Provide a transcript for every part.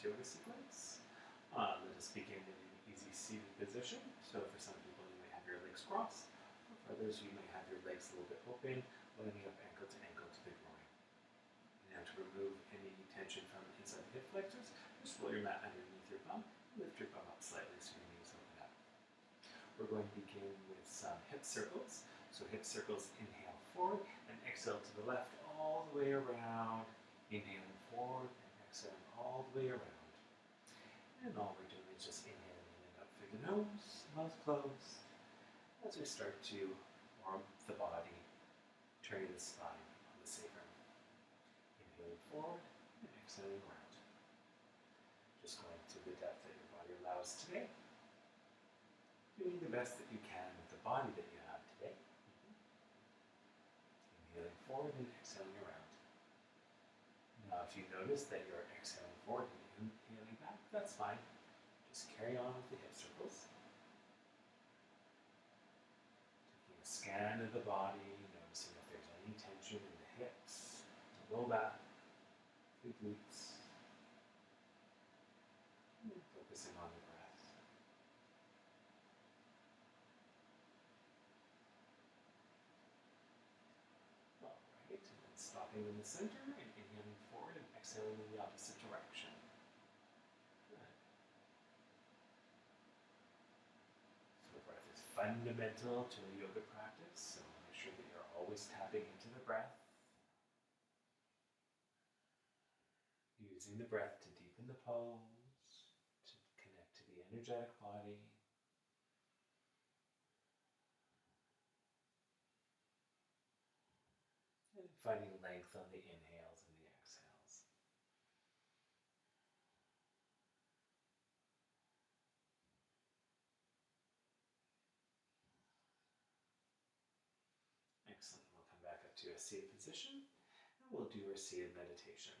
yoga sequence. Let us begin in an easy seated position. So for some people, you may have your legs crossed. For others, you may have your legs a little bit open, lining up ankle to the groin. Now to remove any tension from inside the hip flexors, just roll your mat underneath your bum, lift your bum up slightly so your knees open up. We're going to begin with some hip circles. So hip circles, inhale forward and exhale to the left all the way around. Inhaling forward and exhaling all the way around. And all we're doing is just inhaling in and out through the nose, mouth closed, as we start to warm the body, turning the spine on the sacrum. Inhaling forward and exhaling around. Just going to the depth that your body allows today. Doing the best that you can with the body that you have today. Inhaling forward and exhaling around. Now, if you notice that you're exhaling forward and inhaling back, that's fine. Just carry on with the hip circles. Taking a scan of the body, noticing if there's any tension in the hips, the low back, the glutes, and focusing on the breath. All right, and then stopping in the center and inhaling forward and exhaling in the opposite direction. So the breath is fundamental to a yoga practice, so make sure that you're always tapping into the breath. Using the breath to deepen the pose, to connect to the energetic body. And finding length on the inhales and the exhales. Excellent. We'll come back up to a seated position, and we'll do our seated meditation.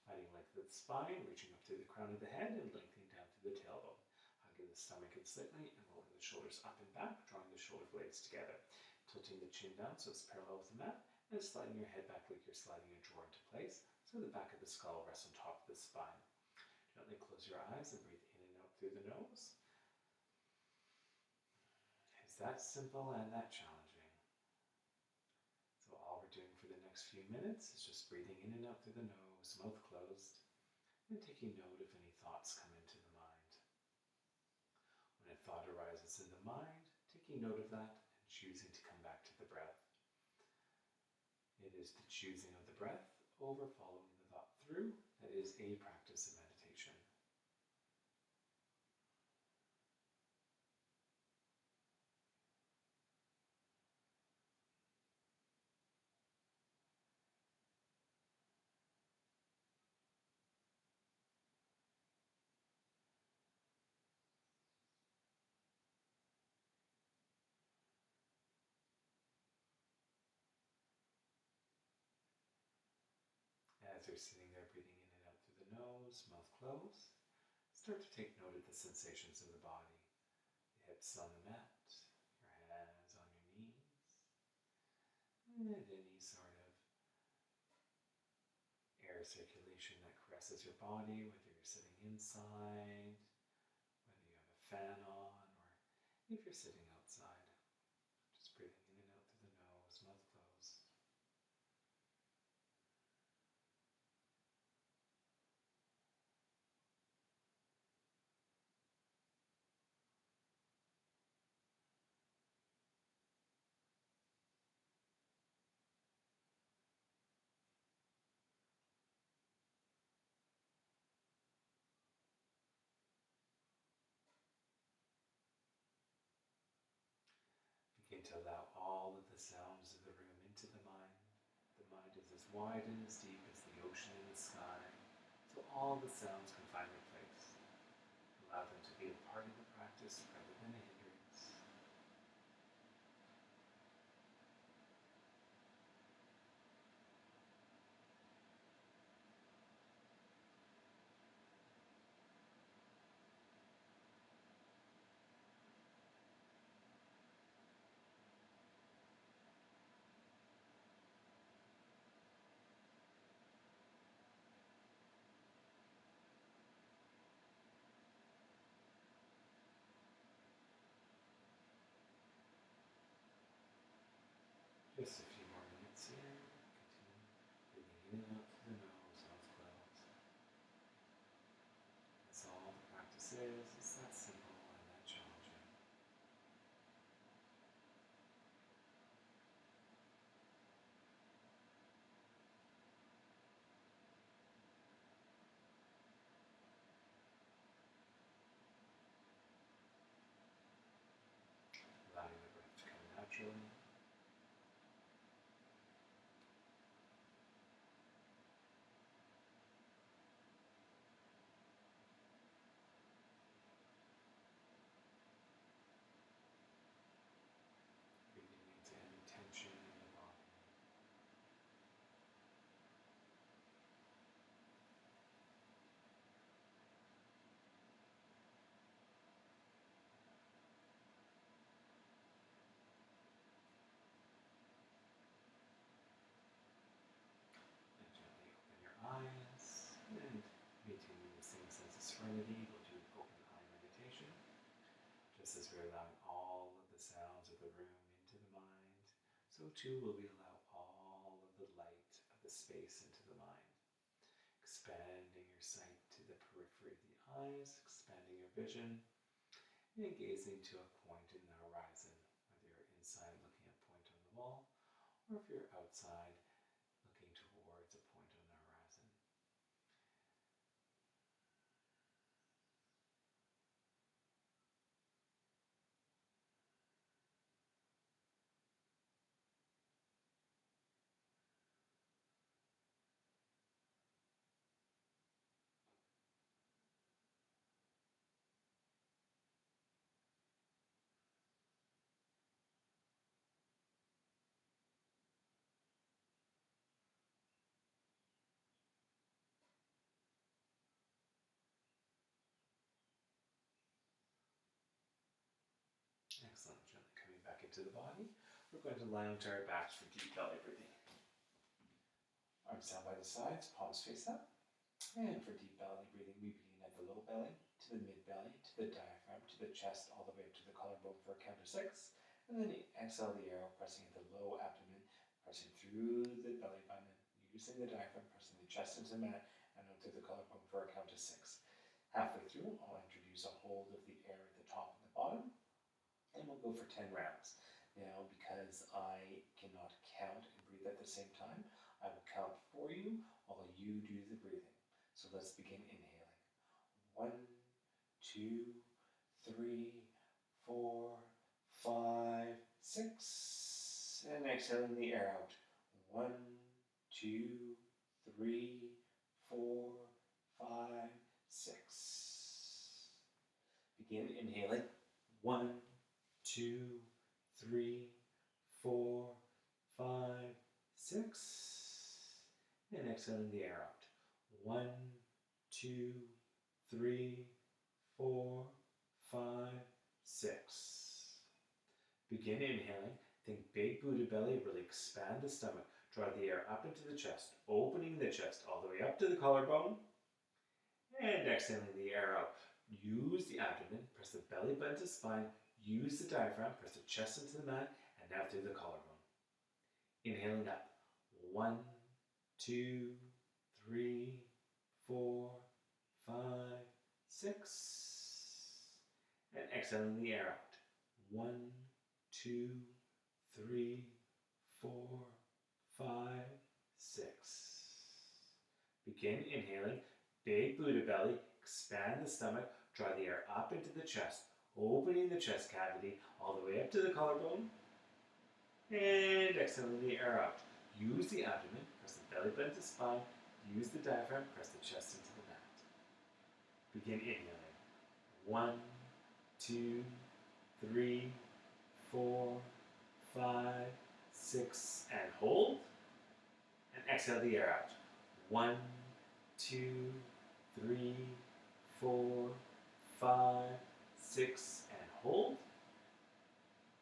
Finding length of the spine, reaching up through the crown of the head and lengthening down through the tailbone. Hugging the stomach in slightly and rolling the shoulders up and back, drawing the shoulder blades together. Tilting the chin down so it's parallel with the mat, and sliding your head back like you're sliding a drawer into place, so the back of the skull rests on top of the spine. Gently close your eyes and breathe in and out through the nose. It's that simple and that challenging. So all we're doing for the next few minutes is just breathing in and out through the nose, mouth closed, and taking note if any thoughts come into the mind. When a thought arises in the mind, taking note of that and choosing to come back to the breath. It is the choosing of the breath over following the thought through that is a practice of meditation. As you're sitting there breathing in and out through the nose, mouth closed, start to take note of the sensations of the body. The hips on the mat, your hands on your knees, and any sort of air circulation that caresses your body, whether you're sitting inside, whether you have a fan on, or if you're sitting outside. Just breathing in and out through the nose, mouth closed. Begin to allow all of the sounds of the room into the mind. The mind is as wide and as deep as the ocean and the sky, so all the sounds can find their place. Allow them to be a part of the practice rather than a hindrance. serenity, we'll do an open eye meditation. Just as we're allowing all of the sounds of the room into the mind, so too will we allow all of the light of the space into the mind. Expanding your sight to the periphery of the eyes, expanding your vision, and gazing to a point in the horizon, whether you're inside looking at a point on the wall, or if you're outside looking towards a point on the horizon. Excellent. Gently coming back into the body. We're going to lie onto our backs for deep belly breathing. Arms down by the sides, palms face up. And for deep belly breathing, we begin at the low belly, to the mid belly, to the diaphragm, to the chest, all the way up to the collarbone for a count of 6. And then exhale the arrow, pressing at the low abdomen, pressing through the belly button, using the diaphragm, pressing the chest into the mat, and out through the collarbone for a count of 6. Halfway through, I'll introduce a hold of the air at the top and the bottom, and we'll go for 10 rounds. Now, because I cannot count and breathe at the same time, I will count for you while you do the breathing. So let's begin inhaling. 1, 2, 3, 4, 5, 6. And exhaling the air out. 1, 2, 3, 4, 5, 6. Begin inhaling. 1, 2, 3, 4, 5, 6. And exhaling the air out. 1, 2, 3, 4, 5, 6. Begin inhaling. Think big Buddha belly. Really expand the stomach. Draw the air up into the chest, opening the chest all the way up to the collarbone. And exhaling the air out. Use the abdomen. Press the belly button to spine. Use the diaphragm. Press the chest into the mat. And now through the collarbone. Inhaling up. 1, 2, 3, 4, 5, 6. And exhaling the air out. 1, 2, 3, 4, 5, 6. Begin inhaling. Big Buddha belly. Expand the stomach. Draw the air up into the chest, opening the chest cavity all the way up to the collarbone. And exhaling the air out. Use the abdomen. Press the belly button to spine. Use the diaphragm. Press the chest into the mat. Begin inhaling. 1, 2, 3, 4, 5, 6, and hold. And exhale the air out. 1, 2, 3, 4, 5, 6, and hold.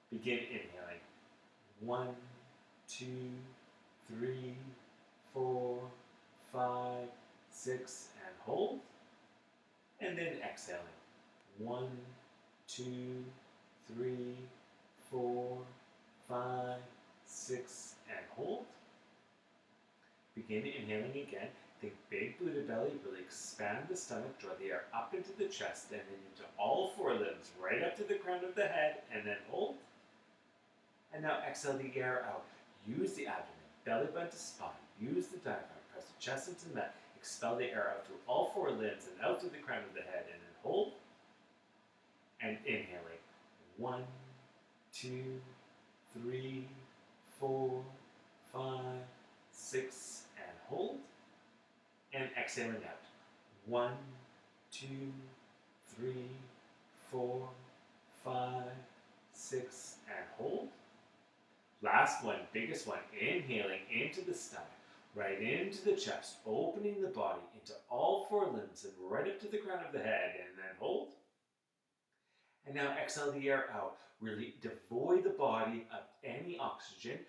Begin inhaling. 1, 2, 3, 4, 5, 6, and hold. And then exhaling. 1, 2, 3, 4, 5, 6, and hold. Begin inhaling again. Think big Buddha belly. Really expand the stomach. Draw the air up into the chest and then into all 4 limbs, right up to the crown of the head, and then hold. And now exhale the air out. Use the abdomen, belly button to spine. Use the diaphragm. Press the chest into the mat. Expel the air out through all 4 limbs and out through the crown of the head, and then hold. And inhaling. 1, 2, 3, 4, 5, 6, and hold. And exhaling out. 1, 2, 3, 4, 5, 6, and hold. Last one, biggest one. Inhaling into the stomach, right into the chest, opening the body into all 4 limbs and right up to the crown of the head, and then hold. And now exhale the air out. Really devoid the body of any oxygen.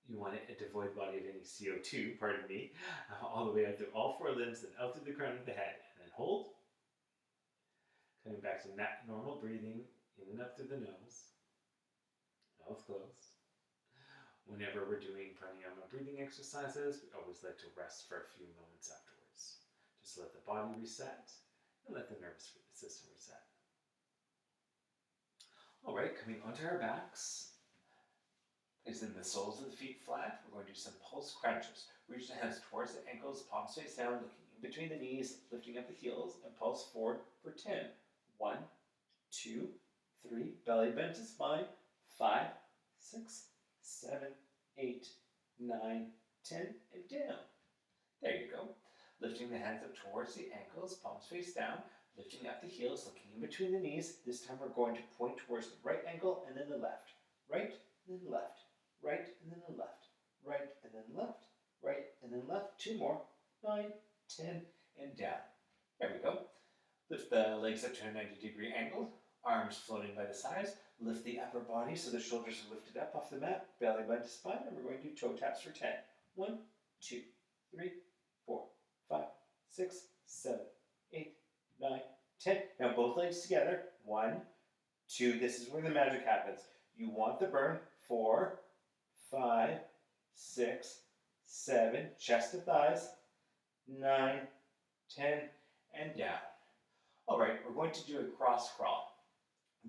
You want a devoid body of any CO2, pardon me, all the way out through all 4 limbs and out through the crown of the head, and then hold. Coming back to normal breathing, in and up through the nose, mouth closed. Whenever we're doing pranayama breathing exercises, we always like to rest for a few moments afterwards. Just let the body reset and let the nervous system reset. All right, coming onto our backs. Placing the soles of the feet flat, we're going to do some pulse crunches. Reach the hands towards the ankles, palms face down, looking in between the knees, lifting up the heels, and pulse forward for 10. 1, 2, 3, belly bend to spine. 5, 6, 7, 8, 9, 10, and down. There you go. Lifting the hands up towards the ankles, palms face down, lifting up the heels, looking in between the knees. This time we're going to point towards the right ankle and then the left. Right, and then left. Right, and then the left. Right, and then left. Right, and then left. 2 more. 9, 10, and down. There we go. Lift the legs up to a 90-degree angle. Arms floating by the sides. Lift the upper body so the shoulders are lifted up off the mat. Belly button to spine. And we're going to do toe taps for 10. 1, 2, 3, 4, 5, 6, 7, 8, 9, 10. Now both legs together. 1, 2. This is where the magic happens. You want the burn. 4, 5, 6, 7. Chest to thighs. 9, 10, and down. All right, we're going to do a cross crawl.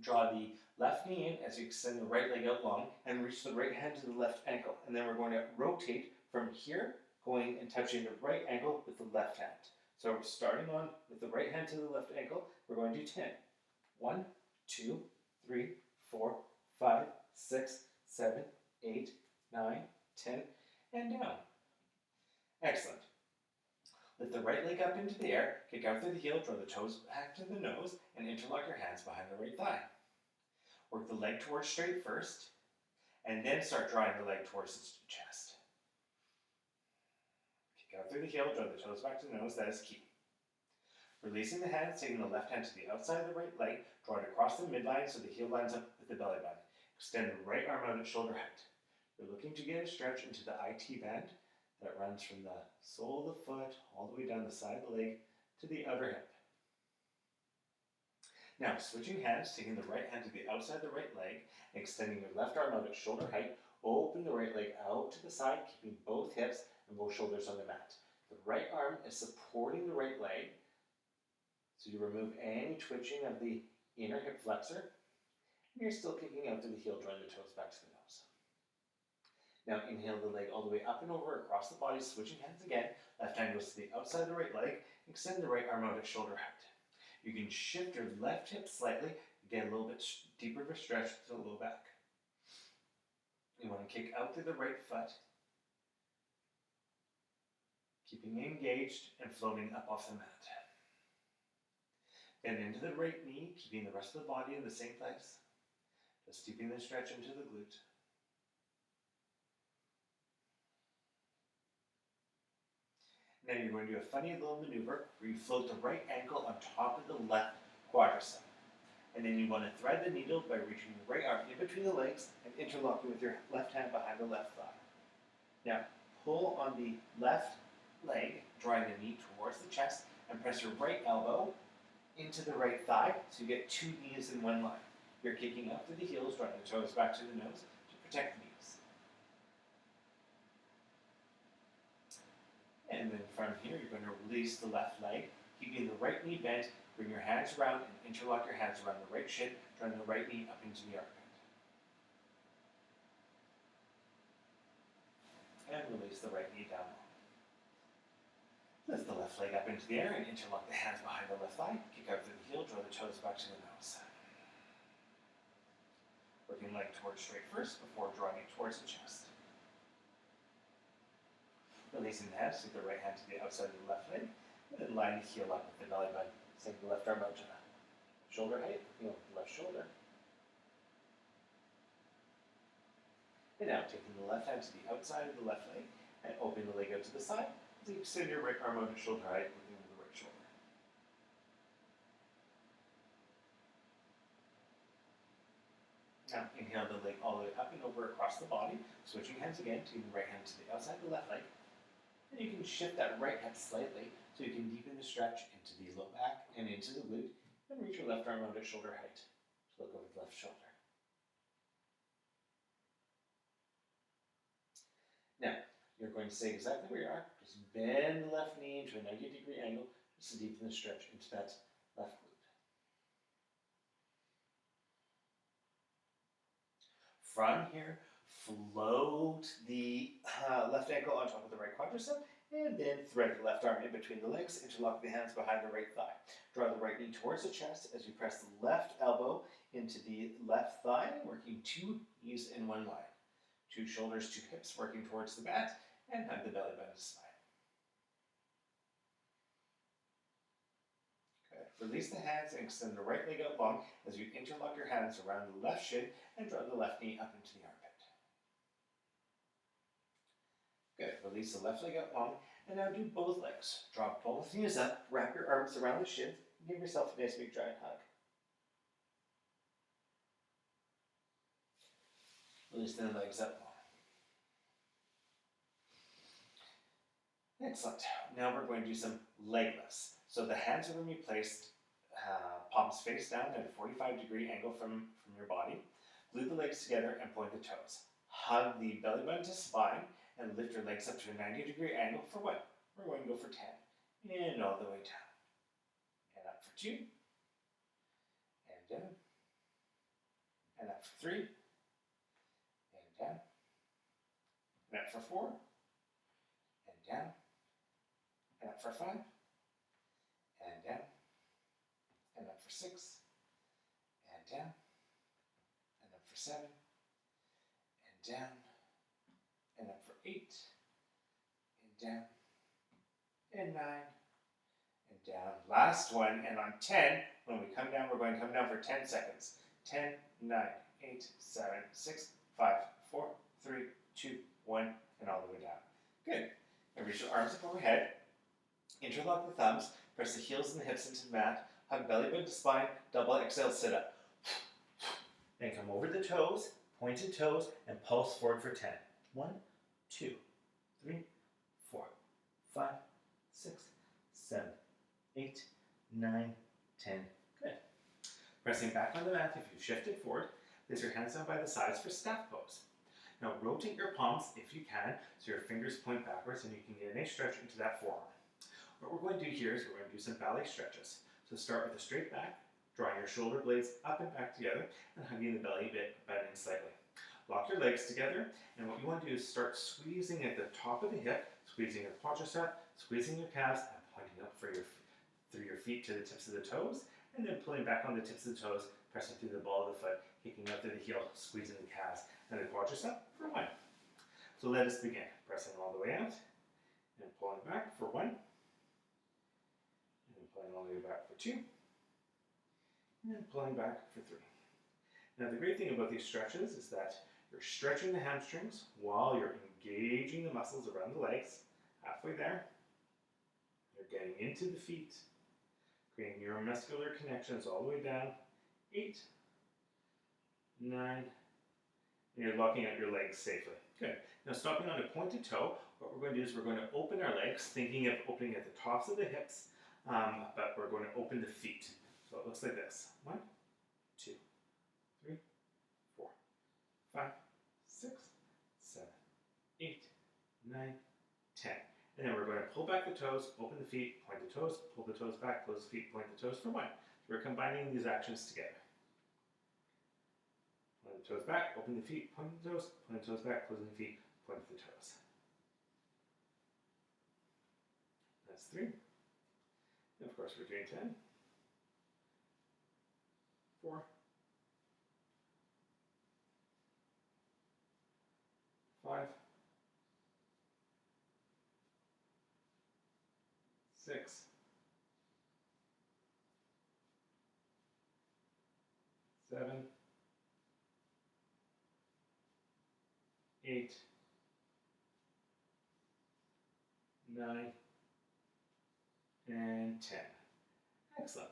Draw the left knee in as you extend the right leg out long and reach the right hand to the left ankle. And then we're going to rotate from here, going and touching the right ankle with the left hand. So we're starting on with the right hand to the left ankle. We're going to do 10. 1, 2, 3, 4, 5, 6, 7, 8, 9, 10, and down. Excellent. Lift the right leg up into the air, kick out through the heel, draw the toes back to the nose, and interlock your hands behind the right thigh. Work the leg towards straight first, and then start drawing the leg towards the chest. Kick out through the heel, draw the toes back to the nose, that is key. Releasing the hands, taking the left hand to the outside of the right leg, draw it across the midline so the heel lines up with the belly button. Extend the right arm out at shoulder height. You're looking to get a stretch into the IT band that runs from the sole of the foot all the way down the side of the leg to the outer hip. Now, switching hands, taking the right hand to the outside of the right leg, and extending your left arm out at shoulder height, open the right leg out to the side, keeping both hips and both shoulders on the mat. The right arm is supporting the right leg, so you remove any twitching of the inner hip flexor, and you're still kicking out through the heel, drawing the toes back to the nose. Now inhale the leg all the way up and over across the body, switching hands again. Left hand goes to the outside of the right leg. Extend the right arm out at shoulder height. You can shift your left hip slightly, get a little bit deeper of a stretch to the low back. You want to kick out through the right foot, keeping engaged and floating up off the mat. Then into the right knee, keeping the rest of the body in the same place. Just deepening the stretch into the glute. Now you're going to do a funny little maneuver where you float the right ankle on top of the left quadricep. And then you want to thread the needle by reaching the right arm in between the legs and interlocking with your left hand behind the left thigh. Now pull on the left leg, drawing the knee towards the chest, and press your right elbow into the right thigh so you get 2 knees in one line. You're kicking up through the heels, drawing the toes back to the nose to protect the knees. And then from here, you're going to release the left leg, keeping the right knee bent. Bring your hands around and interlock your hands around the right shin, drawing the right knee up into the armpit. And release the right knee down. Lift the left leg up into the air and interlock the hands behind the left thigh. Kick out through the heel, draw the toes back to the nose. Working leg towards straight first before drawing it towards the chest. Releasing the hands, take the right hand to the outside of the left leg, and then line the heel up with the belly button. Sink the left arm out to shoulder height, the left shoulder. And now taking the left hand to the outside of the left leg and open the leg out to the side. So you extend your right arm out to shoulder height, looking over the right shoulder. Now inhale the leg all the way up and over across the body, switching hands again, taking the right hand to the outside of the left leg, And you can shift that right hip slightly so you can deepen the stretch into the low back and into the glute, and reach your left arm out at shoulder height to look over the left shoulder. Now, you're going to stay exactly where you are. Just bend the left knee into a 90-degree angle just to deepen the stretch into that left glute. From here, float the left ankle on top of the right quadricep, and then thread the left arm in between the legs, interlock the hands behind the right thigh. Draw the right knee towards the chest as you press the left elbow into the left thigh, working 2 knees in one line. 2 shoulders, 2 hips working towards the mat, and hug the belly button to spine. Good. Release the hands and extend the right leg out long as you interlock your hands around the left shin and draw the left knee up into the armpit. Good. Release the left leg out long, and now do both legs. Draw both knees up, wrap your arms around the shins, and give yourself a nice big giant hug. Release the legs up long. Excellent. Now we're going to do some leg lifts. So the hands are going to be placed palms face down at a 45-degree angle from your body. Glue the legs together and point the toes. Hug the belly button to spine and lift your legs up to a 90-degree angle for what? We're going to go for 10. And all the way down. And up for 2. And down. And up for 3. And down. And up for 4. And down. And up for 5. And down. And up for 6. And down. And up for 7. And down. And up for 8. And down. And 9. And down. Last one. And on 10, when we come down, we're going to come down for 10 seconds. 10, 9, 8, 7, 6, 5, 4, 3, 2, 1, and all the way down. Good. Now reach your arms up overhead. Interlock the thumbs. Press the heels and the hips into the mat. Hug belly button to spine. Double exhale, sit up. Then come over the toes, pointed toes, and pulse forward for 10. 1, 2, 3, 4, 5, 6, 7, 8, 9, 10. Good. Pressing back on the mat if you shifted forward. Place your hands down by the sides for staff pose. Now rotate your palms if you can so your fingers point backwards and you can get a nice stretch into that forearm. What we're going to do here is we're going to do some ballet stretches. So start with a straight back, drawing your shoulder blades up and back together and hugging the belly bit, bending slightly. Lock your legs together, and what you want to do is start squeezing at the top of the hip, squeezing your quadricep, squeezing your calves, and pointing up through your feet to the tips of the toes, and then pulling back on the tips of the toes, pressing through the ball of the foot, kicking up through the heel, squeezing the calves and the quadricep for 1. So let us begin. Pressing all the way out, and pulling back for 1, and then pulling all the way back for 2, and then pulling back for 3. Now the great thing about these stretches is that you're stretching the hamstrings while you're engaging the muscles around the legs. Halfway there, you're getting into the feet, creating neuromuscular connections all the way down. 8, 9, and you're locking out your legs safely. Good. Now stopping on a pointed toe, what we're going to do is we're going to open our legs, thinking of opening at the tops of the hips, but we're going to open the feet. So it looks like this. 1, 2, 3, 4, 5, 6, 7, 8, 9, 10. And then we're going to pull back the toes, open the feet, point the toes, pull the toes back, close the feet, point the toes for 1. So we're combining these actions together. Point the toes back, open the feet, point the toes back, closing the feet, point the toes. That's 3. And of course we're doing 10. 4. 5. 6. 7. 8. 9. And 10. Excellent.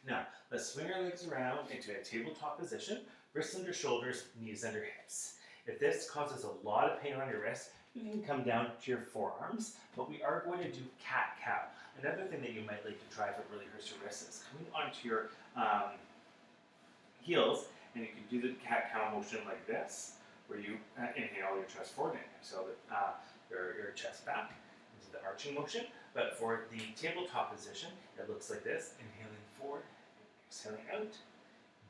Now, let's swing our legs around into a tabletop position, wrists under shoulders, knees under hips. If this causes a lot of pain on your wrists, You can come down to your forearms, but we are going to do cat-cow. Another thing that you might like to try if it really hurts your wrist is coming onto your heels, and you can do the cat-cow motion like this, where you inhale your chest forward and exhale your chest back into the arching motion. But for the tabletop position, it looks like this: inhaling forward, exhaling out,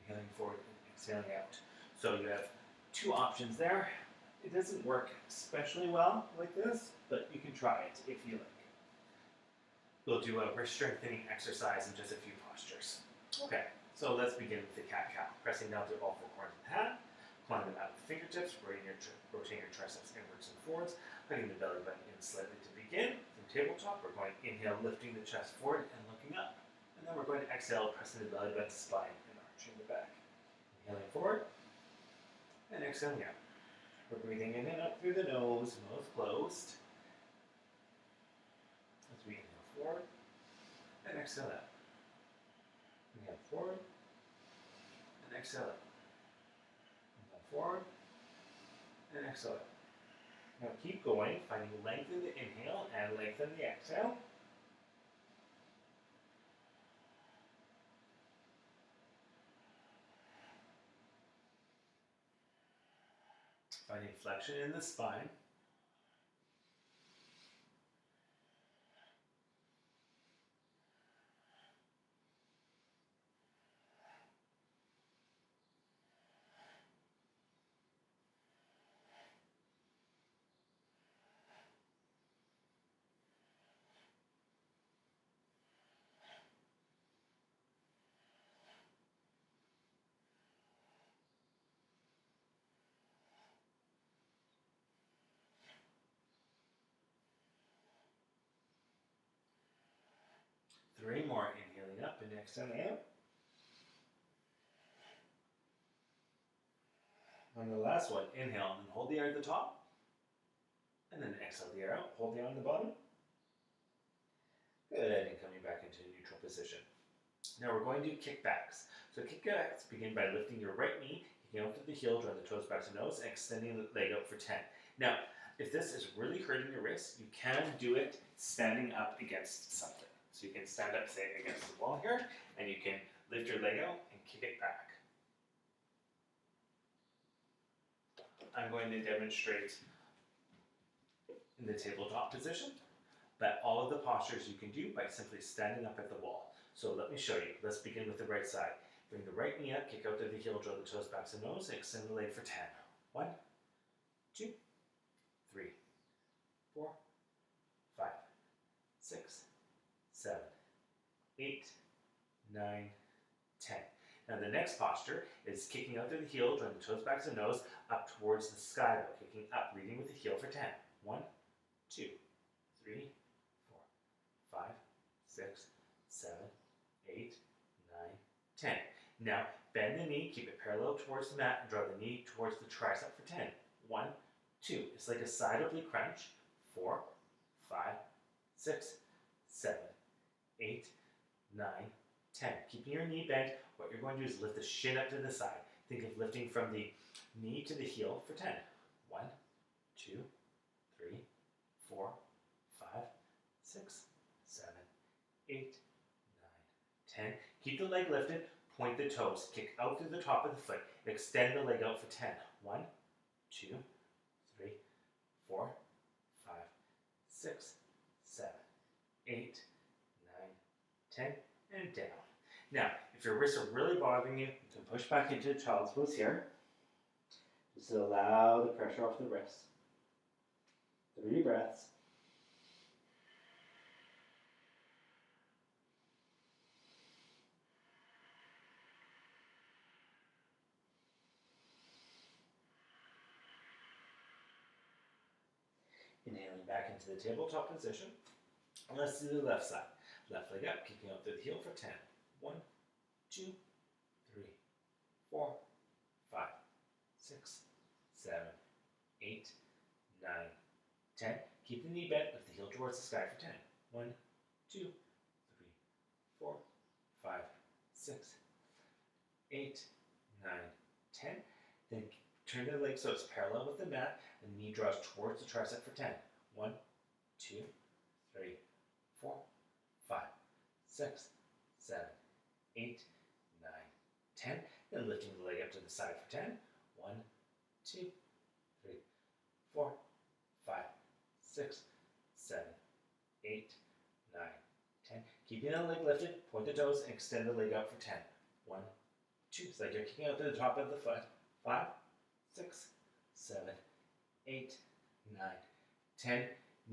inhaling forward, exhaling out. So you have two options there. It doesn't work especially well like this, but you can try it if you like. We'll do a wrist strengthening exercise in just a few postures. Okay, so let's begin with the cat-cow. Pressing down through all four corners of the hand, clawing them out with the fingertips, rotating your triceps inwards and forwards, hugging the belly button in slightly to begin. From tabletop, we're going to inhale, lifting the chest forward and looking up. And then we're going to exhale, pressing the belly button, spine, and arching the back. Inhaling forward, and exhaling out. We're breathing in and out through the nose, mouth closed. As we inhale forward, and exhale out. Inhale forward, and exhale out. Inhale forward, and exhale out. Now keep going, finding length in the inhale and length in the exhale. Finding flexion in the spine. Three more, inhaling up and exhaling out. On the last one, inhale and hold the air at the top. And then exhale the air out, hold the air on the bottom. Good, and coming back into neutral position. Now we're going to do kickbacks. So kickbacks begin by lifting your right knee, kicking out to the heel, drawing the toes back to the nose, and extending the leg out for 10. Now, if this is really hurting your wrist, you can do it standing up against something. So you can stand up, say, against the wall here, and you can lift your leg out and kick it back. I'm going to demonstrate in the tabletop position, but all of the postures you can do by simply standing up at the wall. So let me show you. Let's begin with the right side. Bring the right knee up, kick out to the heel, draw the toes back to the nose, and extend the leg for 10. 1, 2, 3, 4, 5, 6, 7, 8, 9, 10. Now the next posture is kicking out through the heel, drawing the toes back to the nose, up towards the sky though, kicking up, leading with the heel for 10. 1, 2, 3, 4, 5, 6, 7, 8, 9, 10. Now bend the knee, keep it parallel towards the mat, and draw the knee towards the tricep for 10. 1, 2. It's like a side oblique crunch. 4, 5, 6, 7, 8, 9, 10. Keeping your knee bent, what you're going to do is lift the shin up to the side. Think of lifting from the knee to the heel for 10. 1, 2, 3, 4, 5, 6, 7, 8, 9, 10. Keep the leg lifted, point the toes, kick out through the top of the foot, extend the leg out for 10. 1, 2, 3, 4, 5, 6, 7, 8, 9, 10, and down. Now, if your wrists are really bothering you, you can push back into child's pose here. Just to allow the pressure off the wrists. 3 breaths. Inhaling back into the tabletop position. And let's do the left side. Left leg up, kicking out through the heel for 10. 1, 2, 3, 4, 5, 6, 7, 8, 9, 10. Keep the knee bent, lift the heel towards the sky for 10. 1, 2, 3, 4, 5, 6, 8, 9, 10. Then turn the leg so it's parallel with the mat The knee draws towards the tricep for 10. 1, 2, 3, 4, 5, 6, 7, 8, 9, 10. Then lifting the leg up to the side for 10. 1, 2, 3, 4, 5, 6, 7, 8, 9, 10. Keeping the leg lifted, point the toes, and extend the leg out for 10. 1, 2. It's like you're kicking out to the top of the foot. 5, 6, 7, 8, 9, 10.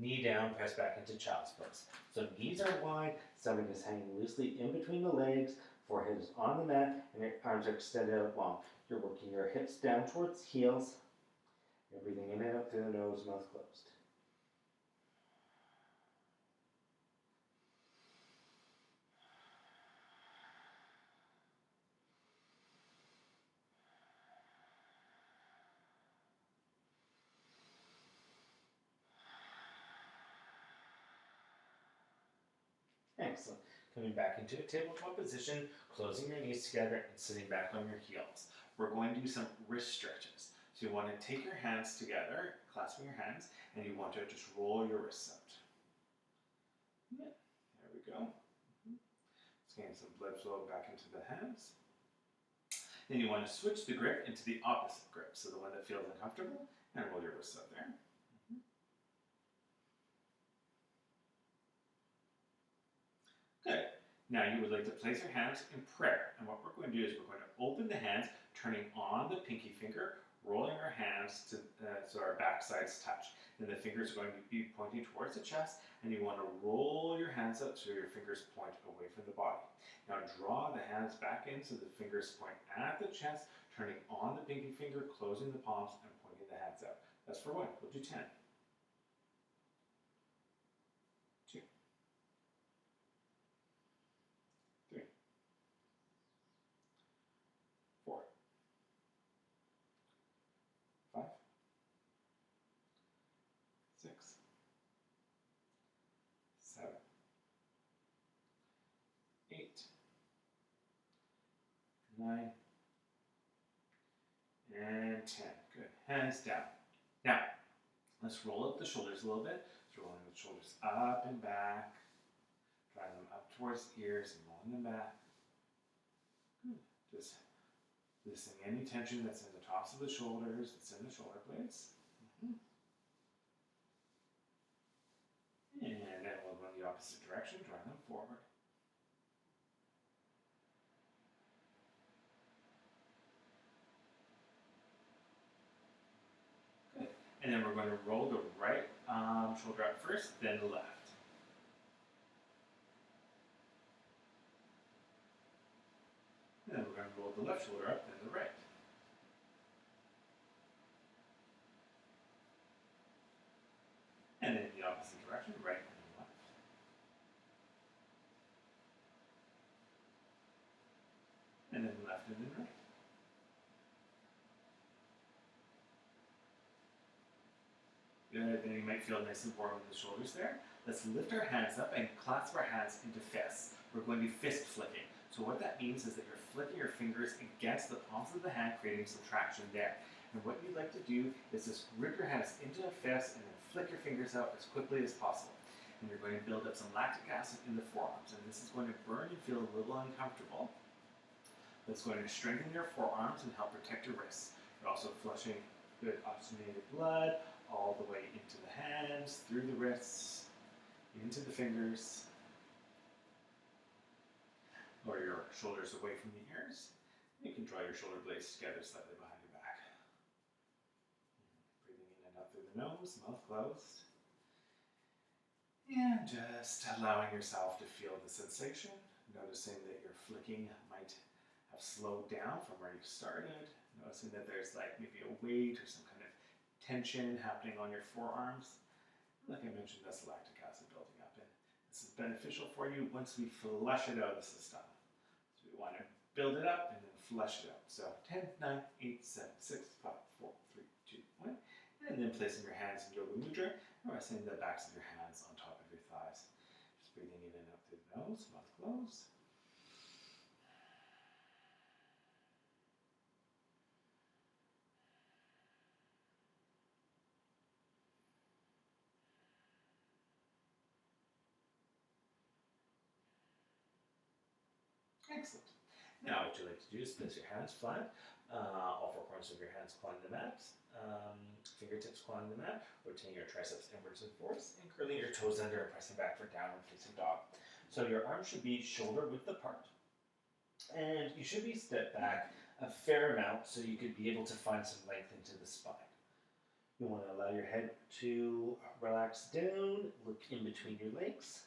Knee down, press back into child's pose. So knees are wide, stomach is hanging loosely in between the legs, forehead is on the mat, and your arms are extended out long. You're working your hips down towards heels. You're breathing in and out through the nose, mouth closed. Excellent. Coming back into a tabletop position, closing your knees together and sitting back on your heels. We're going to do some wrist stretches. So you want to take your hands together, clasping your hands, and you want to just roll your wrists out. Yeah, there we go. Let's gain some blood flow back into the hands. Then you want to switch the grip into the opposite grip, so the one that feels uncomfortable, and roll your wrists out there. Good. Now you would like to place your hands in prayer. And what we're going to do is we're going to open the hands, turning on the pinky finger, rolling our hands to, so our back sides touch. Then the fingers are going to be pointing towards the chest, and you want to roll your hands up so your fingers point away from the body. Now draw the hands back in so the fingers point at the chest, turning on the pinky finger, closing the palms, and pointing the hands out. That's for 1. We'll do 10. 2. 3. 4. 5. 6. 7. 8. 9. And 10. Good. Hands down. Now, let's roll up the shoulders a little bit. So rolling the shoulders up and back. Drawing them up towards the ears and rolling them back. Good. Just releasing any tension that's in the tops of the shoulders, that's in the shoulder blades. And then we'll run the opposite direction, drawing them forward. Good. And then we're going to roll the right shoulder up first, then the left. And then we're going to roll the left shoulder up, then the right. And then in the opposite direction, right and left. And then left and then right. Good, then you might feel nice and warm in the shoulders there. Let's lift our hands up and clasp our hands into fists. We're going to be fist flicking. So what that means is that you're flicking your fingers against the palms of the hand, creating some traction there. And what you'd like to do is just grip your hands into a fist and then flick your fingers out as quickly as possible. And you're going to build up some lactic acid in the forearms. And this is going to burn and feel a little uncomfortable. That's going to strengthen your forearms and help protect your wrists. You're also flushing good oxygenated blood all the way into the hands, through the wrists, into the fingers, lower your shoulders away from the ears. You can draw your shoulder blades together slightly behind your back. Breathing in and out through the nose, mouth closed. And just allowing yourself to feel the sensation, noticing that your flicking might have slowed down from where you started, noticing that there's like maybe a weight or some kind of tension happening on your forearms. Like I mentioned, that's lactic acid building up, and this is beneficial for you once we flush it out of the system. So we want to build it up and then flush it out. So 10, 9, 8, 7, 6, 5, 4, 3, 2, 1. And then placing your hands in Yoga Mudra and resting the backs of your hands on top of your thighs. Just breathing in and out through the nose, mouth closed. Excellent. Now what you like to do is place your hands flat, all four corners of your hands clawing the mat, fingertips clawing the mat, rotating your triceps inwards and forwards, and curling your toes under and pressing back for downward facing dog. So your arms should be shoulder width apart, and you should be stepped back a fair amount so you could be able to find some length into the spine. You want to allow your head to relax down, look in between your legs.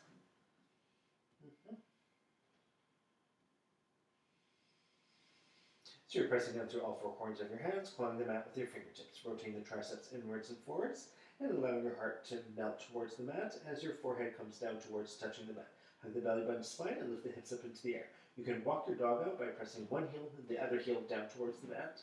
So you're pressing down through all four corners of your hands, clawing the mat with your fingertips, rotating the triceps inwards and forwards, and allowing your heart to melt towards the mat as your forehead comes down towards touching the mat. Hug the belly button spine and lift the hips up into the air. You can walk your dog out by pressing one heel and the other heel down towards the mat.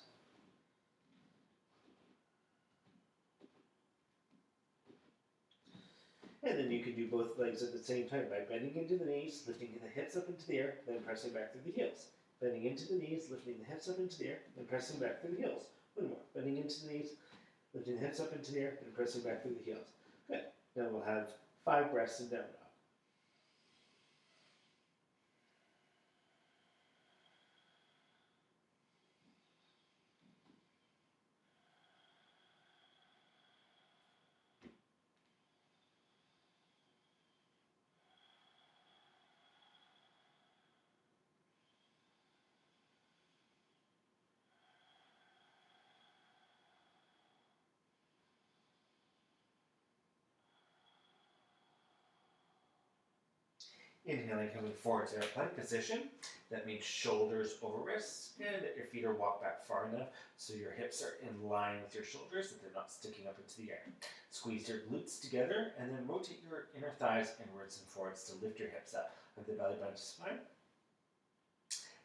And then you can do both legs at the same time by bending into the knees, lifting the hips up into the air, then pressing back through the heels. Bending into the knees, lifting the hips up into the air, then pressing back through the heels. One more. Bending into the knees, lifting the hips up into the air, then pressing back through the heels. Good. Now we'll have 5 breaths in down dog. Inhaling, coming forward to our plank position. That means shoulders over wrists, and that your feet are walked back far enough so your hips are in line with your shoulders, that they're not sticking up into the air. Squeeze your glutes together, and then rotate your inner thighs inwards and forwards to lift your hips up with the belly button to spine.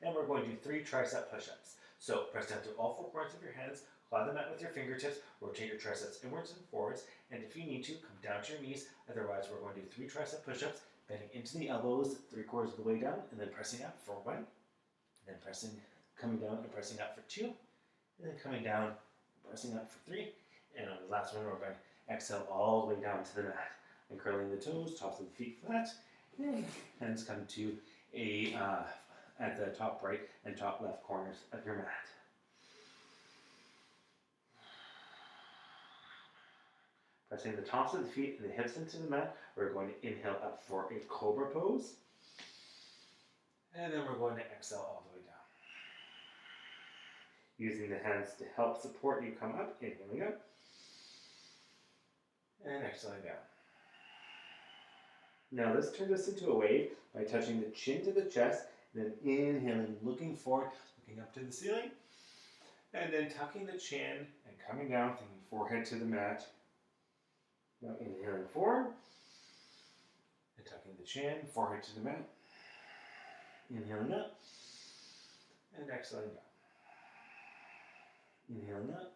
And we're going to do 3 tricep push-ups. So press down through all 4 corners of your hands, claw the mat with your fingertips, rotate your triceps inwards and forwards, and if you need to, come down to your knees. Otherwise, we're going to do 3 tricep push-ups, bending into the elbows 3/4 of the way down, and then pressing up for 1, and then coming down and pressing up for 2, and then coming down, pressing up for 3, and on the last one, we're going to exhale all the way down to the mat, and curling the toes, tops of the feet flat, and hands come to a at the top right and top left corners of your mat. Pressing the tops of the feet and the hips into the mat, we're going to inhale up for a cobra pose. And then we're going to exhale all the way down. Using the hands to help support you come up, inhaling up. And exhaling down. Now let's turn this into a wave by touching the chin to the chest, and then inhaling, looking forward, looking up to the ceiling. And then tucking the chin and coming down, thinking forehead to the mat. Now inhaling forward, and tucking the chin, forehead to the mat. Inhaling up, and exhaling down. Inhaling up,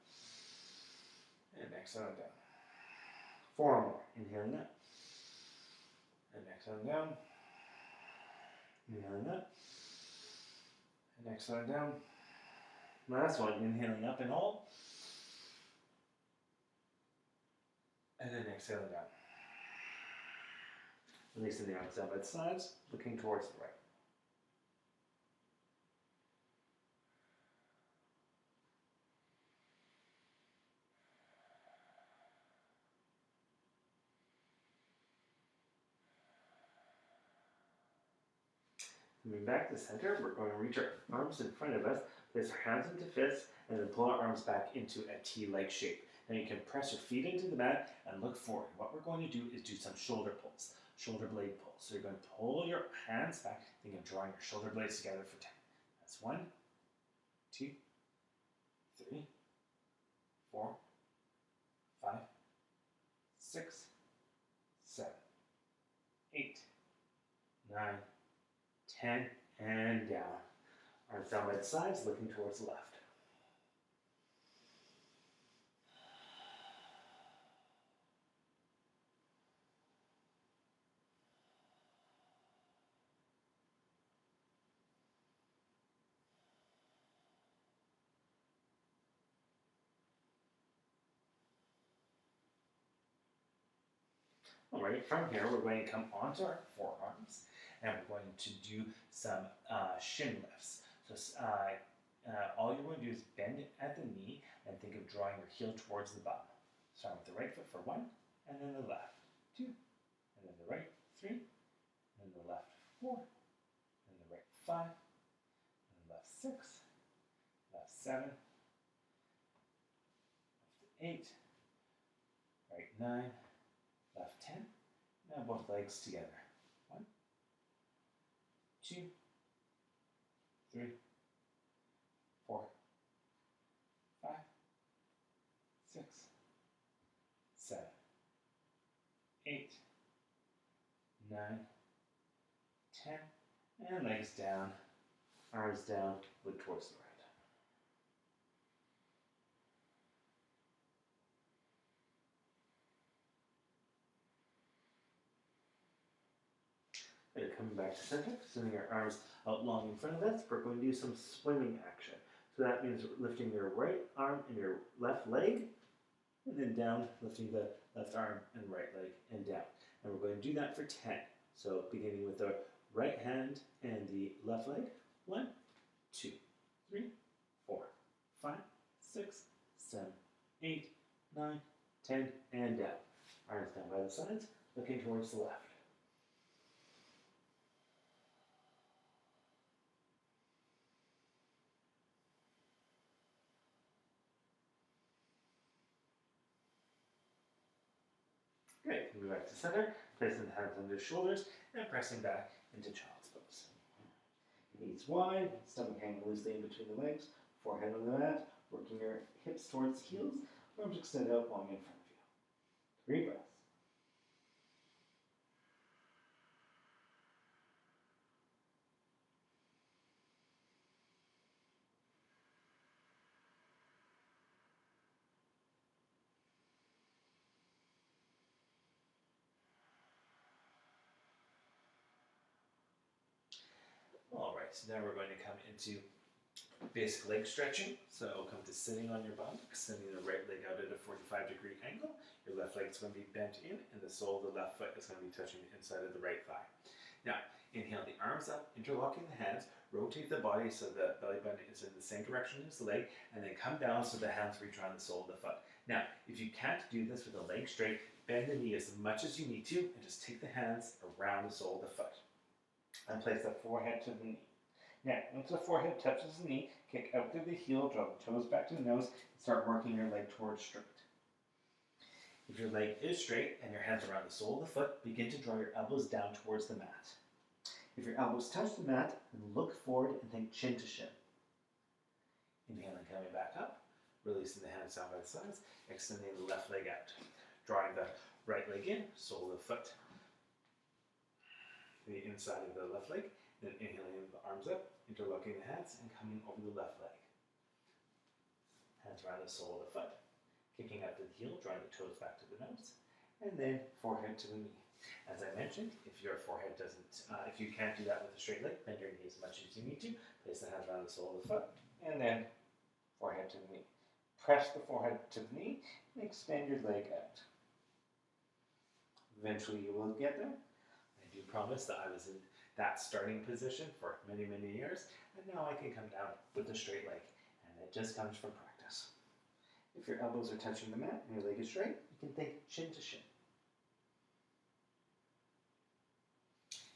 and exhaling down. 4 more. Inhaling up, and exhaling down. Inhaling up, and exhaling down. Last one, inhaling up and hold. And then exhaling down. Releasing the arms out by the sides, looking towards the right. Moving back to center, we're going to reach our arms in front of us, place our hands into fists, and then pull our arms back into a T-like shape. Now you can press your feet into the mat and look forward. What we're going to do is do some shoulder pulls, shoulder blade pulls. So you're going to pull your hands back, think of drawing your shoulder blades together for 10. That's 1, 2, 3, 4, 5, 6, 7, 8, 9, 10, and down. Arms down by the sides, looking towards the left. All right, from here we're going to come onto our forearms and we're going to do some shin lifts. So all you're going to do is bend at the knee and think of drawing your heel towards the bum. Start with the right foot for 1, and then the left 2, and then the right 3, and then the left 4, and the right 5, and the left 6, left 7, left 8, right 9, left 10. Now both legs together. 1, 2, 3, 4, 5, 6, 7, 8, 9, 10, and legs down, arms down, look towards the right. Good, coming back to center, sending our arms out long in front of us, we're going to do some swimming action. So that means lifting your right arm and your left leg, and then down, lifting the left arm and right leg and down. And we're going to do that for 10. So beginning with the right hand and the left leg. 1, 2, 3, 4, 5, 6, 7, 8, 9, 10, and down. Arms down by the sides, looking towards the left. Great, move back to center, placing the hands on the shoulders, and pressing back into child's pose. Knees wide, stomach hanging loosely in between the legs, forehead on the mat, working your hips towards the heels, arms extended out long in front of you. 3 breaths. All right, so now we're going to come into basic leg stretching. So come to sitting on your bum, extending the right leg out at a 45-degree angle. Your left leg is going to be bent in, and the sole of the left foot is going to be touching the inside of the right thigh. Now, inhale the arms up, interlocking the hands, rotate the body so the belly button is in the same direction as the leg, and then come down so the hands reach around the sole of the foot. Now, if you can't do this with the leg straight, bend the knee as much as you need to, and just take the hands around the sole of the foot. And place the forehead to the knee. Now, once the forehead touches the knee, kick out through the heel, draw the toes back to the nose, and start working your leg towards straight. If your leg is straight and your hands are around the sole of the foot, begin to draw your elbows down towards the mat. If your elbows touch the mat, then look forward and think chin to shin. Inhaling, coming back up, releasing the hands down by the sides, extending the left leg out. Drawing the right leg in, sole of the foot, the inside of the left leg, then inhaling the arms up, interlocking the hands, and coming over the left leg. Hands around the sole of the foot, kicking out to the heel, drawing the toes back to the nose, and then forehead to the knee. As I mentioned, if your forehead doesn't, if you can't do that with a straight leg, bend your knee as much as you need to. Place the hands around the sole of the foot, and then forehead to the knee. Press the forehead to the knee, and expand your leg out. Eventually you will get there. I do promise that I was in that starting position for many, many years, and now I can come down with a straight leg, and it just comes from practice. If your elbows are touching the mat and your leg is straight, you can think shin to shin.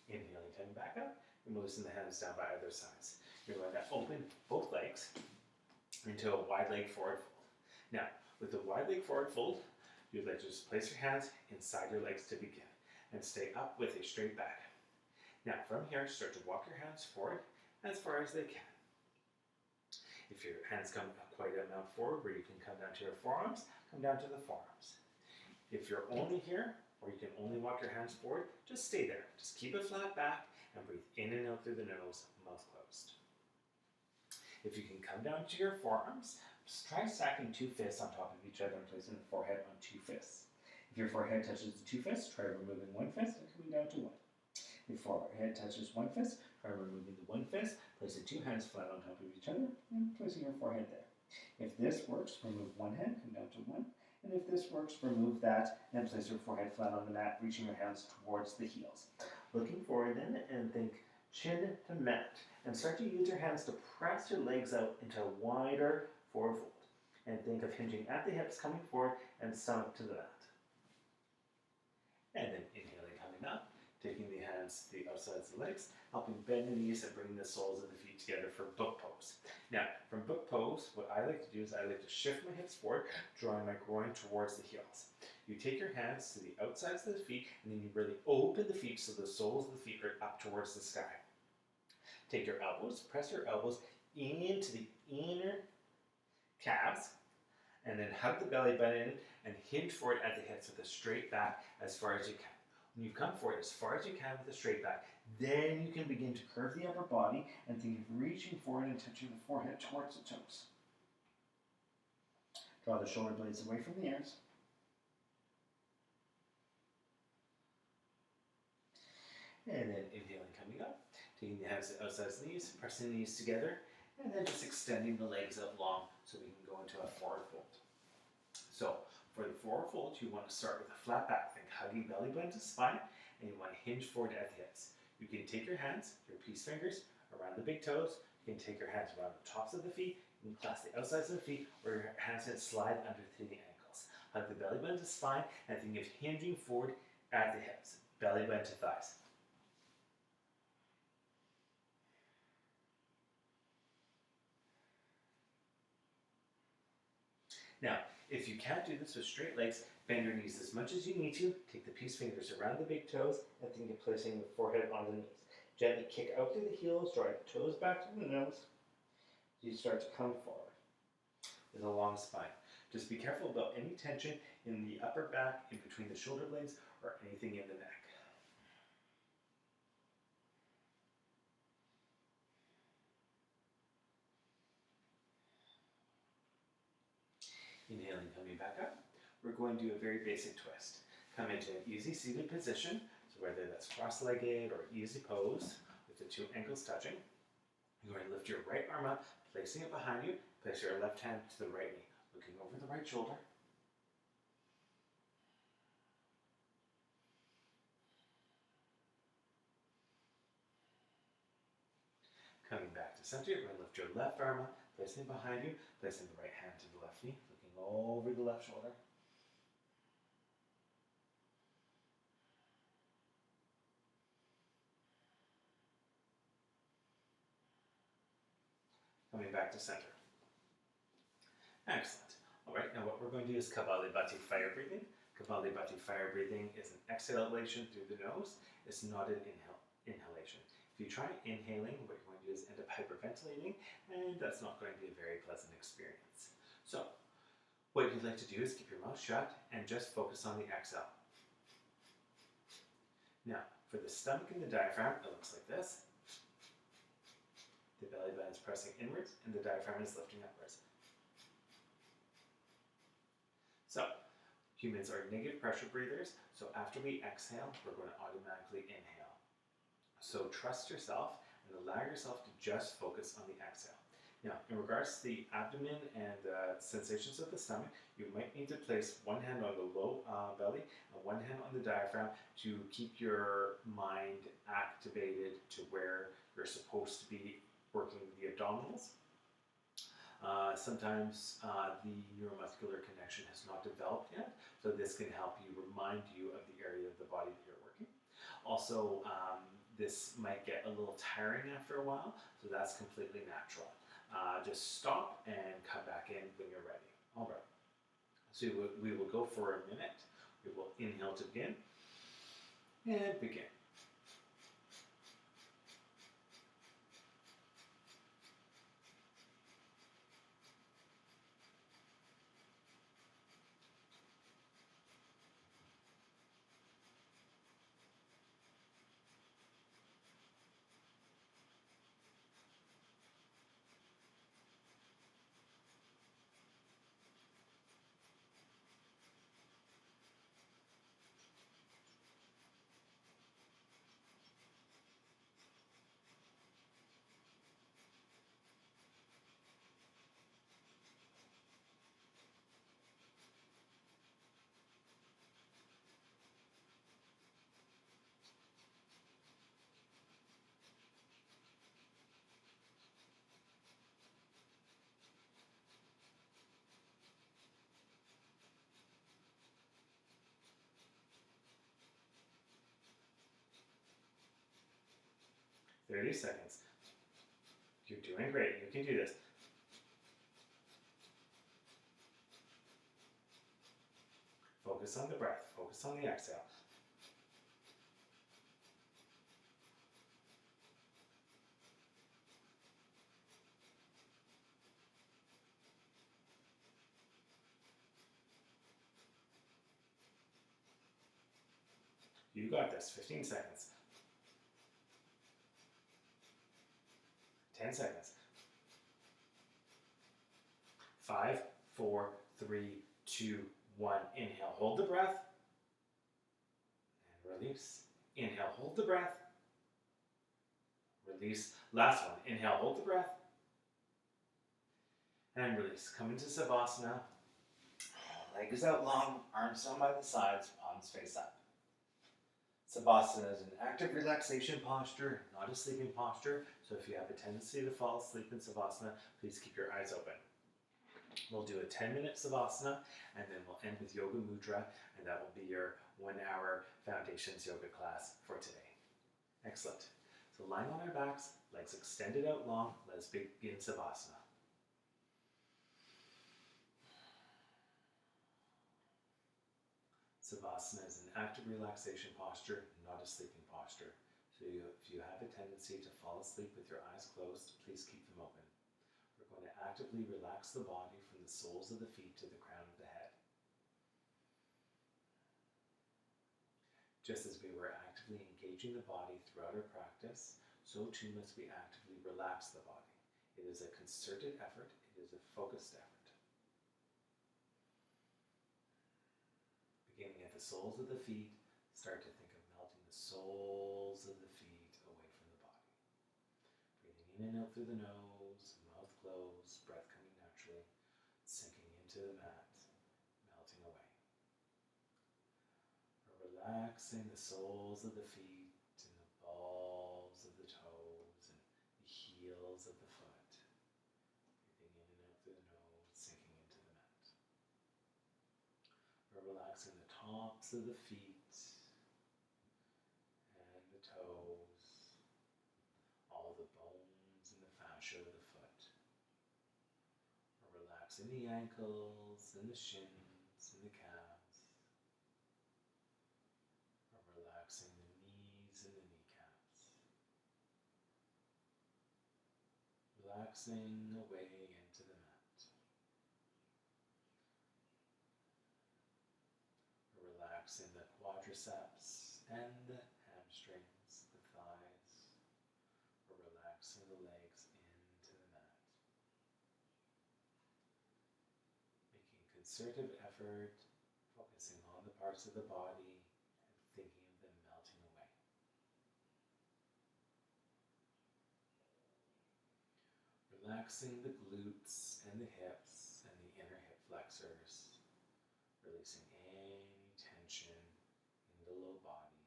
Inhaling, coming back up, and loosen the hands down by either sides. You're going to open both legs into a wide leg forward fold. Now, with the wide leg forward fold, you'd like to just place your hands inside your legs to begin and stay up with a straight back. Now from here, start to walk your hands forward as far as they can. If your hands come quite a amount forward where you can come down to your forearms, come down to the forearms. If you're only here, or you can only walk your hands forward, just stay there. Just keep a flat back and breathe in and out through the nose, mouth closed. If you can come down to your forearms, just try stacking 2 fists on top of each other and placing the forehead on 2 fists. If your forehead touches the 2 fists, try removing 1 fist and coming down to 1. If your forehead touches 1 fist, try removing the 1 fist, placing 2 hands flat on top of each other, and placing your forehead there. If this works, remove 1 hand, come down to 1, And if this works, remove that and place your forehead flat on the mat, reaching your hands towards the heels. Looking forward then, and think chin to mat. And start to use your hands to press your legs out into a wider forward fold. And think of hinging at the hips, coming forward, and stomach to the mat. And then inhaling, coming up, taking the hands to the outsides of the legs, helping bend the knees and bring the soles of the feet together for book pose. Now, from book pose, what I like to do is I like to shift my hips forward, drawing my groin towards the heels. You take your hands to the outsides of the feet, and then you really open the feet so the soles of the feet are up towards the sky. Take your elbows, press your elbows into the inner calves, and then hug the belly button in and hinge forward at the hips with a straight back as far as you can. When you come forward as far as you can with a straight back, then you can begin to curve the upper body and think of reaching forward and touching the forehead towards the toes. Draw the shoulder blades away from the ears. And then inhaling, coming up, taking the hands to the outside of the knees, pressing the knees together, and then just extending the legs out long so we can go into a forward fold. So for the forward fold, you want to start with a flat back. Think hugging belly button to spine, and you want to hinge forward at the hips. You can take your hands, your peace fingers, around the big toes. You can take your hands around the tops of the feet. You can clasp the outsides of the feet, or your hands can slide under through the ankles. Hug the belly button to spine, and think of hinging forward at the hips. Belly button to thighs. Now, if you can't do this with straight legs, bend your knees as much as you need to. Take the peace fingers around the big toes and think of placing the forehead on the knees. Gently kick out through the heels, drawing the toes back to the nose. You start to come forward with a long spine. Just be careful about any tension in the upper back, in between the shoulder blades, or anything in the neck. Inhaling, coming back up. We're going to do a very basic twist. Come into an easy seated position, so whether that's cross-legged or easy pose with the two ankles touching. You're going to lift your right arm up, placing it behind you. Place your left hand to the right knee, looking over the right shoulder. Coming back to center, you're going to lift your left arm up, placing it behind you, placing the right hand to the left knee, looking over the left shoulder. Coming back to center. Excellent. All right, now what we're going to do is Kapalabhati fire breathing. Kapalabhati fire breathing is an exhalation through the nose. It's not an inhalation. If you try inhaling, what you're going to do is end up hyperventilating, and that's not going to be a very pleasant experience. So, what you'd like to do is keep your mouth shut and just focus on the exhale. Now, for the stomach and the diaphragm, it looks like this. The belly button is pressing inwards, and the diaphragm is lifting upwards. So, humans are negative pressure breathers, so after we exhale, we're going to automatically inhale. So trust yourself and allow yourself to just focus on the exhale. Now, in regards to the abdomen and sensations of the stomach, you might need to place one hand on the low belly and one hand on the diaphragm to keep your mind activated to where you're supposed to be working the abdominals. Sometimes the neuromuscular connection has not developed yet, so this can help you remind you of the area of the body that you're working. Also, this might get a little tiring after a while, so that's completely natural. Just stop and come back in when you're ready. All right. So we will go for a minute. We will inhale to begin and begin. 30 seconds. You're doing great. You can do this. Focus on the breath. Focus on the exhale. You got this. 15 seconds. 10 seconds. 5, 4, 3, 2, 1. Inhale, hold the breath. And release. Inhale, hold the breath. Release. Last one. Inhale, hold the breath. And release. Come into Savasana. Legs out long, arms down by the sides, palms face up. Savasana is an active relaxation posture, not a sleeping posture. So if you have a tendency to fall asleep in Savasana, please keep your eyes open. We'll do a 10-minute Savasana, and then we'll end with Yoga Mudra, and that will be your 1-hour Foundations Yoga class for today. Excellent. So lying on our backs, legs extended out long, let's begin Savasana. Savasana is an active relaxation posture, not a sleeping posture. So if you have a tendency to fall asleep with your eyes closed, please keep them open. We're going to actively relax the body from the soles of the feet to the crown of the head. Just as we were actively engaging the body throughout our practice, so too must we actively relax the body. It is a concerted effort, it is a focused effort. Beginning at the soles of the feet, start to think of melting the soles of the feet away from the body. Breathing in and out through the nose, mouth closed, breath coming naturally, sinking into the mat, melting away. We're relaxing the soles of the feet and the balls of the toes and the heels of the foot. Breathing in and out through the nose, sinking into the mat. We're relaxing the tops of the feet and the toes, all the bones and the fascia of the foot. We're relaxing the ankles and the shins and the calves. We're relaxing the knees and the kneecaps. Relaxing away into the mat. Relaxing the quadriceps and the hamstrings, the thighs. We're relaxing the legs into the mat. Making concerted effort, focusing on the parts of the body and thinking of them melting away. Relaxing the glutes and the hips and the inner hip flexors. Releasing any tension in the low body.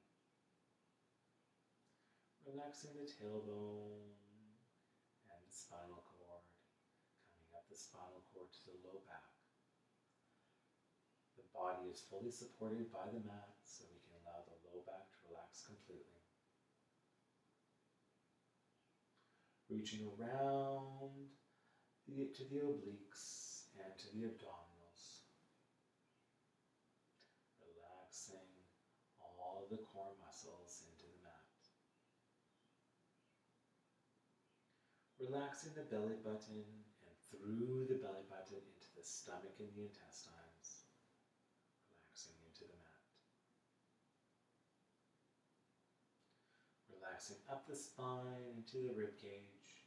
Relaxing the tailbone and the spinal cord, coming up the spinal cord to the low back. The body is fully supported by the mat, so we can allow the low back to relax completely. Reaching around to the obliques and to the abdominals. Relaxing all the core muscles into the mat. Relaxing the belly button and through the belly button into the stomach and the intestines. Relaxing into the mat. Relaxing up the spine into the rib cage.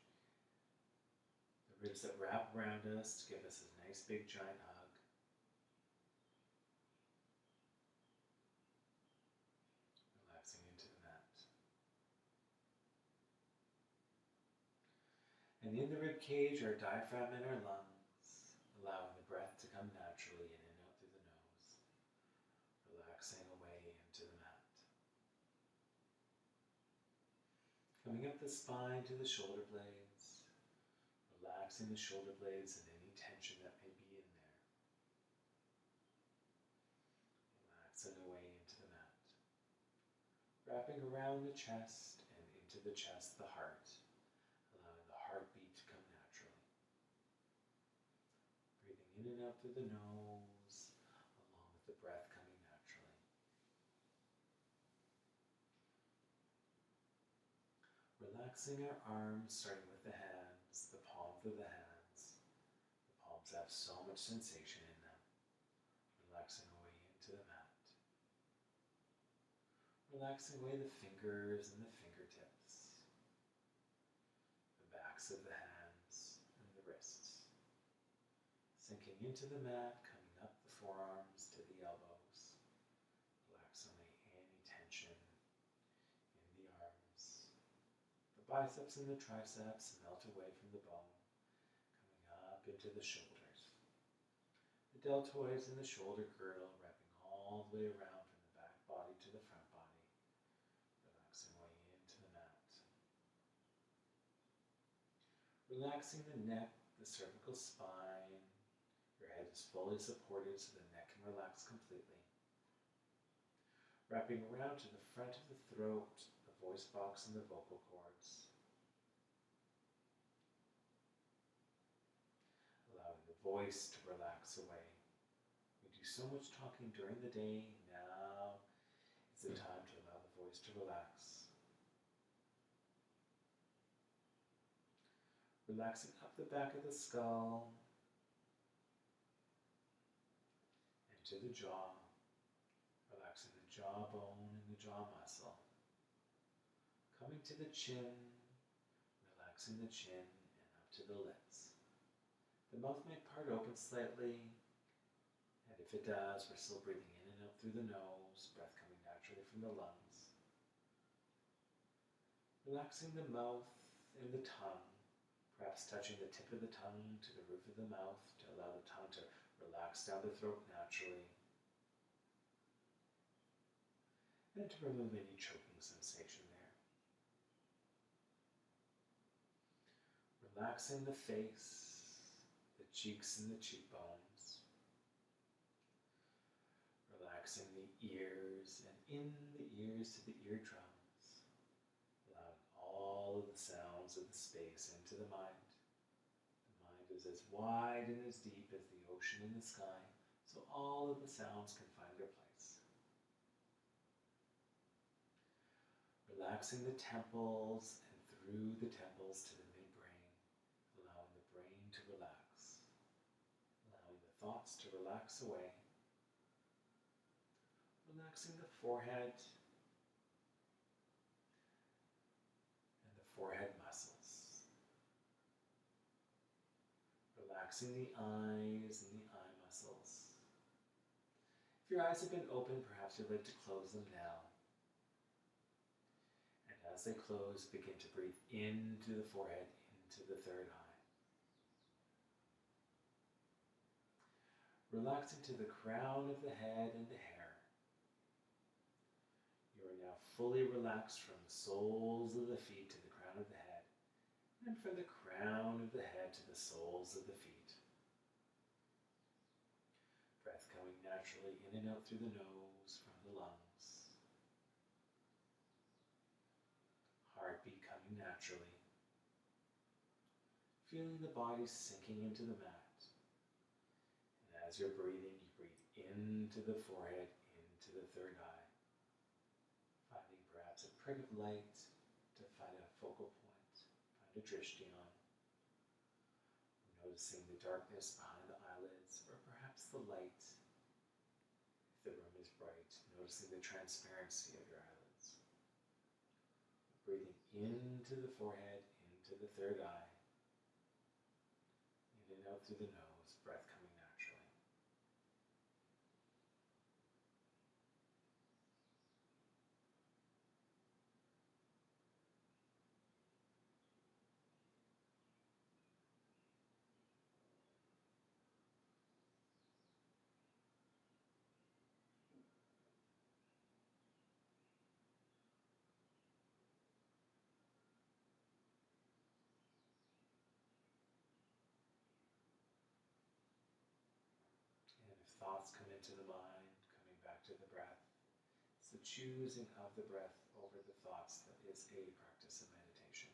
The ribs that wrap around us to give us a nice big giant hug. Relaxing into the mat. And in the rib cage, our diaphragm and our lungs, allowing the breath to come naturally in and out through the nose. Relaxing away into the mat. Coming up the spine to the shoulder blades. Relaxing the shoulder blades and any tension that may be in there. Relaxing away into the mat. Wrapping around the chest and into the chest, the heart, allowing the heartbeat to come naturally. Breathing in and out through the nose, along with the breath coming naturally. Relaxing our arms, starting with the hands, the palms of the hands. The palms have so much sensation in them. Relaxing away into the mat. Relaxing away the fingers and the fingertips, the backs of the hands and the wrists. Sinking into the mat, coming up the forearms to the elbows. Relax away any tension in the arms. The biceps and the triceps melt away from the bone, coming up into the shoulders. The deltoids and the shoulder girdle wrapping all the way around from the back body to the front body, relaxing way into the mat. Relaxing the neck, the cervical spine. Your head is fully supported so the neck can relax completely. Wrapping around to the front of the throat, the voice box and the vocal cords. Allowing the voice to relax away. We do so much talking during the day, now is the time to allow the voice to relax. Relaxing up the back of the skull, and to the jaw, relaxing the jawbone and the jaw muscle. Coming to the chin, relaxing the chin and up to the lips. The mouth may part open slightly, and if it does, we're still breathing in and out through the nose, breath coming naturally from the lungs. Relaxing the mouth and the tongue, perhaps touching the tip of the tongue to the roof of the mouth to allow the tongue to relax down the throat naturally, and to remove any choking sensation there. Relaxing the face, the cheeks and the cheekbones. Relaxing the ears and in the ears to the eardrums, allowing all of the sounds of the space into the mind. The mind is as wide and as deep as the ocean and the sky, so all of the sounds can find their place. Relaxing the temples and through the temples to the midbrain, allowing the brain to relax, allowing the thoughts to relax away. Relaxing the forehead and the forehead muscles. Relaxing the eyes and the eye muscles. If your eyes have been open, perhaps you'd like to close them now. And as they close, begin to breathe into the forehead, into the third eye. Relaxing to the crown of the head and the hair. You are now fully relaxed from the soles of the feet to the crown of the head, and from the crown of the head to the soles of the feet. Breath coming naturally in and out through the nose, from the lungs. Heartbeat coming naturally. Feeling the body sinking into the mat. And as you're breathing, you breathe into the forehead, into the third eye. Finding perhaps a prick of light to find a focal point, find a drishti-on. Noticing the darkness behind the eyelids, or perhaps the light, if the room is bright, noticing the transparency of your eyelids. Breathing into the forehead, into the third eye, in and out through the nose, breath coming naturally. And if thoughts come into the mind, coming back to the breath, it's the choosing of the breath over the thoughts that is a practice. practice of meditation.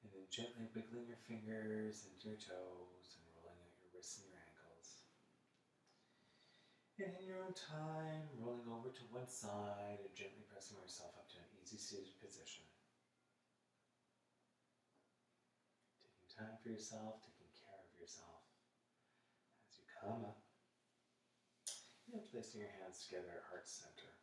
And then gently wiggling your fingers into your toes and rolling out your wrists and your ankles. And in your own time, rolling over to one side and gently pressing yourself up to an easy seated position. Taking time for yourself, taking care of yourself. As you come up, and placing your hands together at heart center.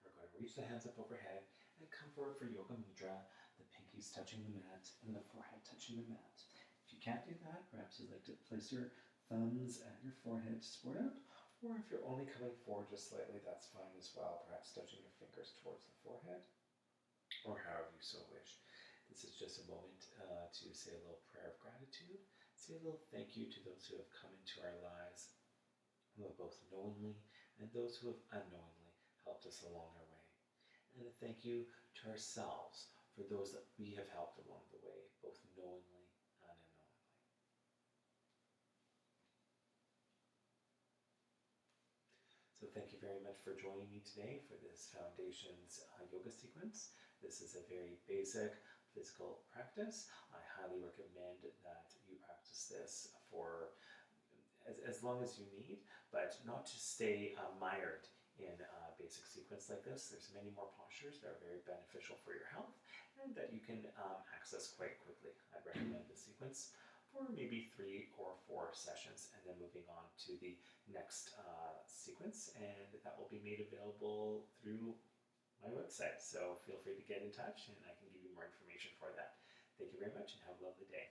We're going to reach the hands up overhead and come forward for Yoga Mudra, the pinkies touching the mat and the forehead touching the mat. If you can't do that, perhaps you'd like to place your thumbs at your forehead to support up, or if you're only coming forward just slightly, that's fine as well, perhaps touching your fingers towards the forehead, or however you so wish. This is just a moment to say a little prayer of gratitude, say a little thank you to those who have come into our lives, who have both knowingly and those who have unknowingly helped us along our way. And a thank you to ourselves for those that we have helped along the way, both knowingly and unknowingly. So thank you very much for joining me today for this Foundations yoga sequence. This is a very basic physical practice. I highly recommend that you practice this for as long as you need, but not to stay mired in a basic sequence like this. There's many more postures that are very beneficial for your health and that you can access quite quickly. I'd recommend the sequence for maybe 3 or 4 sessions and then moving on to the next sequence, and that will be made available through my website. So feel free to get in touch and I can give you more information for that. Thank you very much and have a lovely day.